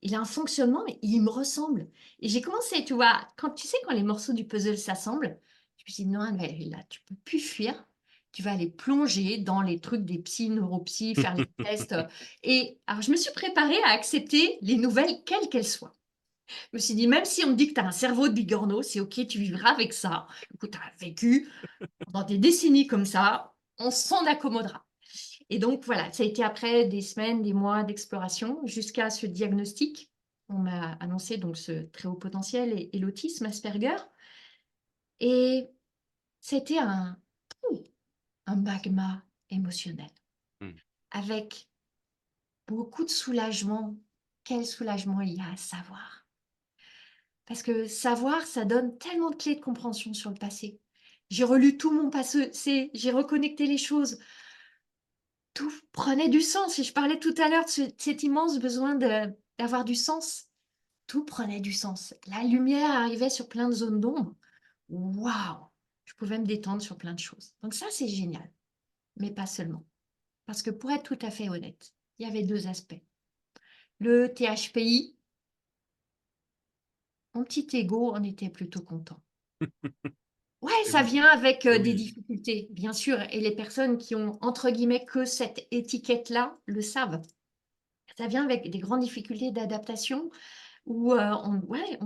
Il a un fonctionnement, mais il me ressemble. Et j'ai commencé, tu vois, quand tu sais, quand les morceaux du puzzle s'assemblent, je me suis dit, non, Anne-Valérie, là, tu peux plus fuir. Tu vas aller plonger dans les trucs des psy, neuropsy, faire les tests. Et alors, je me suis préparée à accepter les nouvelles, quelles qu'elles soient. Je me suis dit, même si on me dit que tu as un cerveau de bigorneau, c'est OK, tu vivras avec ça. Écoute, tu as vécu dans des décennies comme ça, on s'en accommodera. Et donc, voilà, ça a été après des semaines, des mois d'exploration jusqu'à ce diagnostic. On m'a annoncé donc ce très haut potentiel et l'autisme Asperger. Et c'était un magma émotionnel Mmh. avec beaucoup de soulagement. Quel soulagement il y a à savoir. Parce que savoir, ça donne tellement de clés de compréhension sur le passé. J'ai relu tout mon passé, j'ai reconnecté les choses. Tout prenait du sens. Et je parlais tout à l'heure de cet immense besoin d'avoir du sens. Tout prenait du sens. La lumière arrivait sur plein de zones d'ombre. Waouh! Je pouvais me détendre sur plein de choses. Donc ça, c'est génial. Mais pas seulement. Parce que pour être tout à fait honnête, il y avait deux aspects. Le THPI, mon petit ego en était plutôt content. Ouais, Et ça oui, vient avec et des oui. difficultés, bien sûr. Et les personnes qui ont, entre guillemets, que cette étiquette-là le savent. Ça vient avec des grandes difficultés d'adaptation où ouais,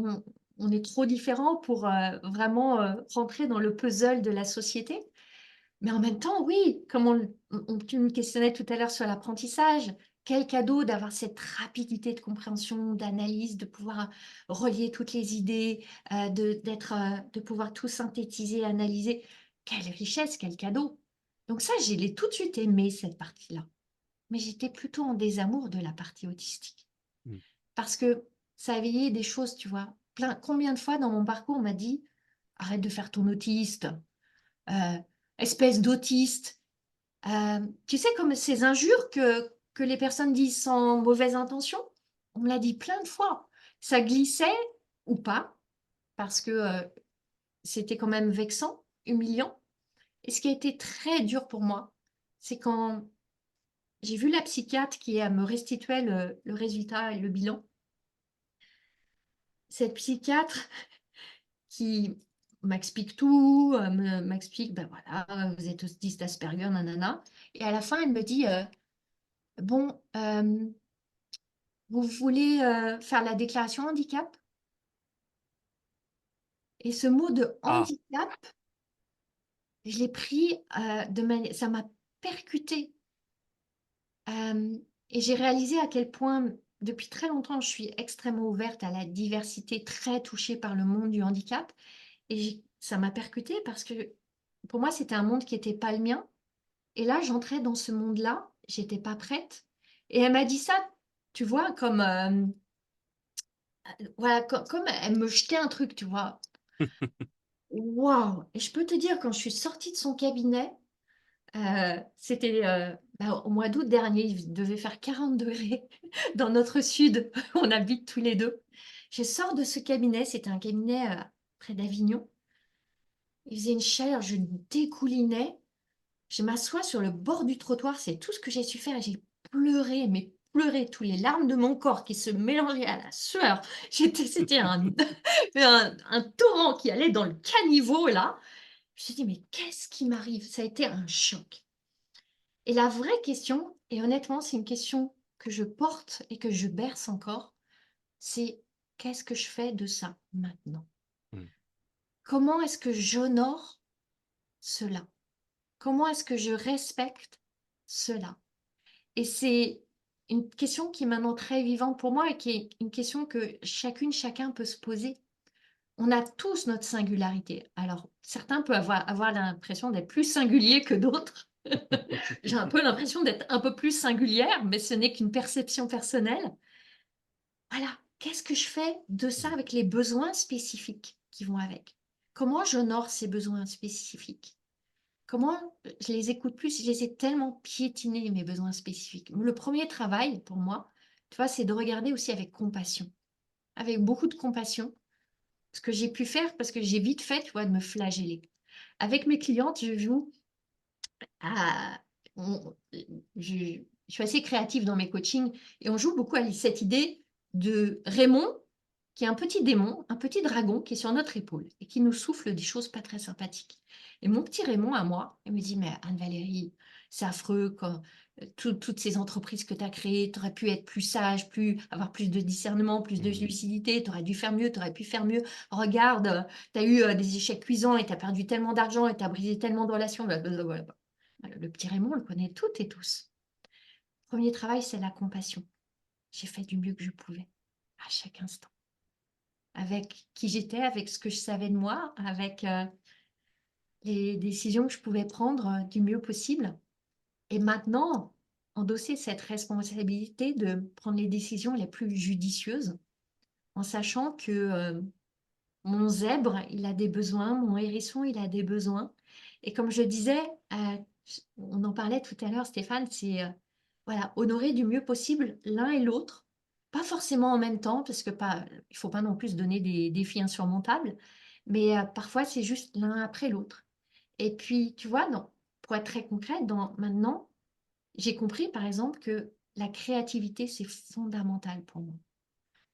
on est trop différent pour vraiment rentrer dans le puzzle de la société. Mais en même temps, oui, comme tu me questionnais tout à l'heure sur l'apprentissage, quel cadeau d'avoir cette rapidité de compréhension, d'analyse, de pouvoir relier toutes les idées, de pouvoir tout synthétiser, analyser. Quelle richesse, quel cadeau. Donc ça, je l'ai tout de suite aimé, cette partie-là. Mais j'étais plutôt en désamour de la partie autistique. Mmh. Parce que ça éveillait des choses, tu vois. Combien de fois dans mon parcours, on m'a dit, arrête de faire ton autiste, euh, espèce d'autiste. Tu sais, comme ces injures que les personnes disent sans mauvaise intention, on me l'a dit plein de fois. Ça glissait ou pas, parce que c'était quand même vexant, humiliant. Et ce qui a été très dur pour moi, c'est quand j'ai vu la psychiatre qui me restituait le résultat et le bilan. Cette psychiatre qui m'explique tout, m'explique, ben voilà, vous êtes autiste Asperger, nanana. Et à la fin, elle me dit, bon, vous voulez faire la déclaration handicap? Et ce mot de Ah! handicap, je l'ai pris de manière, ça m'a percuté. Et j'ai réalisé à quel point, depuis très longtemps, je suis extrêmement ouverte à la diversité, très touchée par le monde du handicap. Et ça m'a percuté parce que pour moi, c'était un monde qui n'était pas le mien. Et là, j'entrais dans ce monde-là. j'étais pas prête. Et elle m'a dit ça, tu vois, comme, voilà, comme elle me jetait un truc, tu vois. Waouh! Et je peux te dire, quand je suis sortie de son cabinet, c'était bah, au mois d'août dernier, il devait faire 40 degrés dans notre sud, on habite tous les deux. Je sors de ce cabinet, c'était un cabinet près d'Avignon. Il faisait une chaleur, je dégoulinais. Je m'assois sur le bord du trottoir, c'est tout ce que j'ai su faire. Et j'ai pleuré, mais pleuré, tous les larmes de mon corps qui se mélangeaient à la sueur. C'était un torrent qui allait dans le caniveau là. Je me suis dit, mais qu'est-ce qui m'arrive? Ça a été un choc. Et la vraie question, et honnêtement, c'est une question que je porte et que je berce encore, c'est qu'est-ce que je fais de ça maintenant? Mm. Comment est-ce que j'honore cela? Comment est-ce que je respecte cela? Et c'est une question qui est maintenant très vivante pour moi et qui est une question que chacune, chacun peut se poser. On a tous notre singularité. Alors, certains peuvent avoir l'impression d'être plus singuliers que d'autres. J'ai un peu l'impression d'être un peu plus singulière, mais ce n'est qu'une perception personnelle. Voilà, qu'est-ce que je fais de ça Mm. avec les besoins spécifiques qui vont avec? Comment j'honore ces besoins spécifiques? Comment je les écoute plus? Je les ai tellement piétinés, mes besoins spécifiques. Le premier travail pour moi, tu vois, c'est de regarder aussi avec compassion, avec beaucoup de compassion, ce que j'ai pu faire parce que j'ai vite fait, tu vois, de me flageller. Avec mes clientes, je joue à on je suis assez créative dans mes coachings et on joue beaucoup à cette idée de Raymond, qui est un petit démon, un petit dragon qui est sur notre épaule et qui nous souffle des choses pas très sympathiques. Et mon petit Raymond à moi, il me dit: «Mais Anne-Valérie, c'est affreux quand, toutes ces entreprises que tu as créées, tu aurais pu être plus sage, avoir plus de discernement, plus de Mm. lucidité, tu aurais dû faire mieux, tu aurais pu faire mieux. Regarde, tu as eu, des échecs cuisants et tu as perdu tellement d'argent et tu as brisé tellement de relations, blablabla». Le petit Raymond, on le connaît toutes et tous. Premier travail, c'est la compassion. J'ai fait du mieux que je pouvais, à chaque instant. Avec qui j'étais, avec ce que je savais de moi, avec les décisions que je pouvais prendre du mieux possible. Et maintenant, endosser cette responsabilité de prendre les décisions les plus judicieuses, en sachant que mon zèbre, il a des besoins, mon hérisson, il a des besoins. Et comme je disais, on en parlait tout à l'heure, Stéphane, c'est voilà, honorer du mieux possible l'un et l'autre, pas forcément en même temps, parce que pas, il faut pas non plus se donner des défis insurmontables, mais parfois c'est juste l'un après l'autre. Et puis, tu vois, pour être très concrète, maintenant, j'ai compris par exemple que la créativité, c'est fondamental pour moi,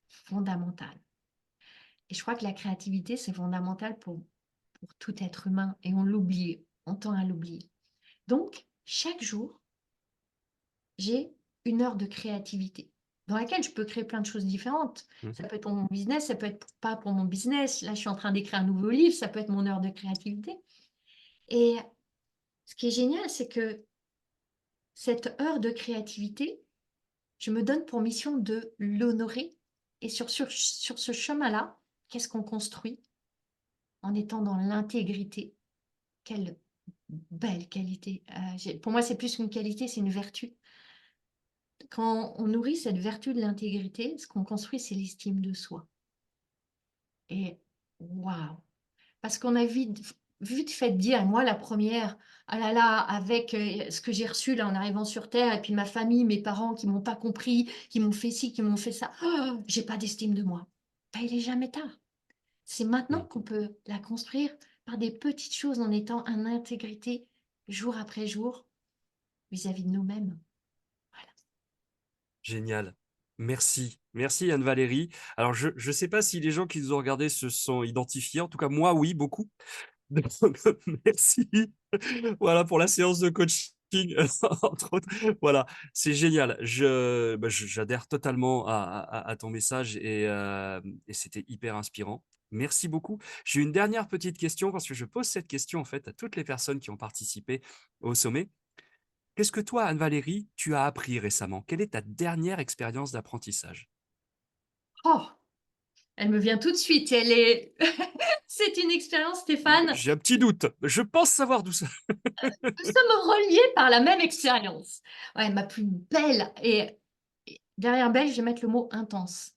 fondamental. Et je crois que la créativité, c'est fondamental pour tout être humain et on l'oublie, on tend à l'oublier. Donc, chaque jour, j'ai une heure de créativité dans laquelle je peux créer plein de choses différentes. Ça Mhm. peut être pour mon business, ça peut être pas pour mon business. Là, je suis en train d'écrire un nouveau livre, ça peut être mon heure de créativité. Et ce qui est génial, c'est que cette heure de créativité, je me donne pour mission de l'honorer. Et sur ce chemin-là, qu'est-ce qu'on construit en étant dans l'intégrité? Quelle belle qualité. Pour moi, c'est plus qu'une qualité, c'est une vertu. Quand on nourrit cette vertu de l'intégrité, ce qu'on construit, c'est l'estime de soi. Et waouh! Parce qu'on a vite fait dire, et moi la première, ah là là, avec ce que j'ai reçu là en arrivant sur Terre, et puis ma famille, mes parents qui m'ont pas compris, qui m'ont fait ci, qui m'ont fait ça, oh, j'ai pas d'estime de moi. Ben, il est jamais tard. C'est maintenant Mm. qu'on peut la construire par des petites choses en étant en intégrité jour après jour vis-à-vis de nous-mêmes. Voilà. Génial. Merci. Merci Anne-Valérie. Alors, je ne sais pas si les gens qui nous ont regardés se sont identifiés. En tout cas, moi, oui, beaucoup. Donc, merci. Voilà pour la séance de coaching, entre autres. Voilà, c'est génial. J'adhère totalement à ton message et c'était hyper inspirant. Merci beaucoup. J'ai une dernière petite question parce que je pose cette question en fait à toutes les personnes qui ont participé au sommet. Qu'est-ce que toi, Anne-Valérie, tu as appris récemment? Quelle est ta dernière expérience d'apprentissage? Oh, elle me vient tout de suite. Elle est C'est une expérience, Stéphane. J'ai un petit doute. Je pense savoir d'où ça. Nous sommes reliés par la même expérience. Ouais, ma plus belle. Et derrière belle, je vais mettre le mot intense.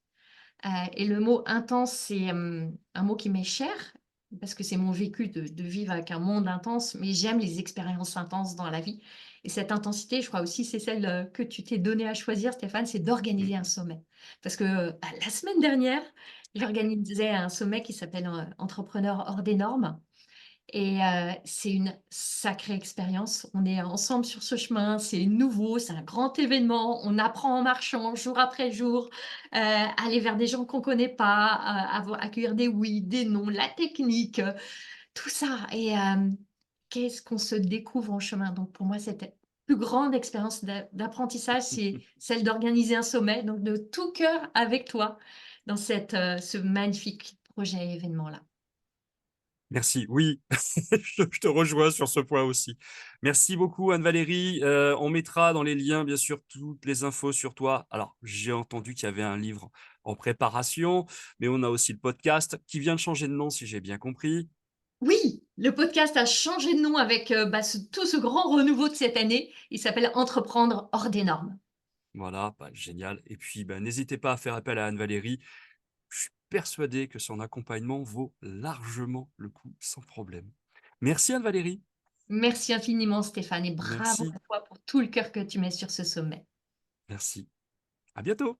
Et le mot intense, c'est un mot qui m'est cher, parce que c'est mon vécu de vivre avec un monde intense, mais j'aime les expériences intenses dans la vie. Et cette intensité, je crois aussi, c'est celle que tu t'es donnée à choisir, Stéphane, c'est d'organiser un sommet. Parce que la semaine dernière, j'organisais un sommet qui s'appelle Entrepreneur hors des normes. Et c'est une sacrée expérience. On est ensemble sur ce chemin, c'est nouveau, c'est un grand événement. On apprend en marchant jour après jour, aller vers des gens qu'on ne connaît pas, accueillir des oui, des non, la technique, tout ça. Et qu'est-ce qu'on se découvre en chemin. Donc pour moi, cette plus grande expérience d'apprentissage, c'est celle d'organiser un sommet, donc de tout cœur avec toi dans ce magnifique projet et événement-là. Merci. Oui, je te rejoins sur ce point aussi. Merci beaucoup, Anne-Valérie. On mettra dans les liens, bien sûr, toutes les infos sur toi. Alors, j'ai entendu qu'il y avait un livre en préparation, mais on a aussi le podcast qui vient de changer de nom, si j'ai bien compris. Oui, le podcast a changé de nom avec tout ce grand renouveau de cette année. Il s'appelle Entreprendre hors des normes. Voilà, bah, génial. Et puis, bah, n'hésitez pas à faire appel à Anne-Valérie. Je suis persuadé que son accompagnement vaut largement le coup, sans problème. Merci, Anne-Valérie. Merci infiniment, Stéphane, et bravo Merci. à toi pour tout le cœur que tu mets sur ce sommet. Merci. À bientôt.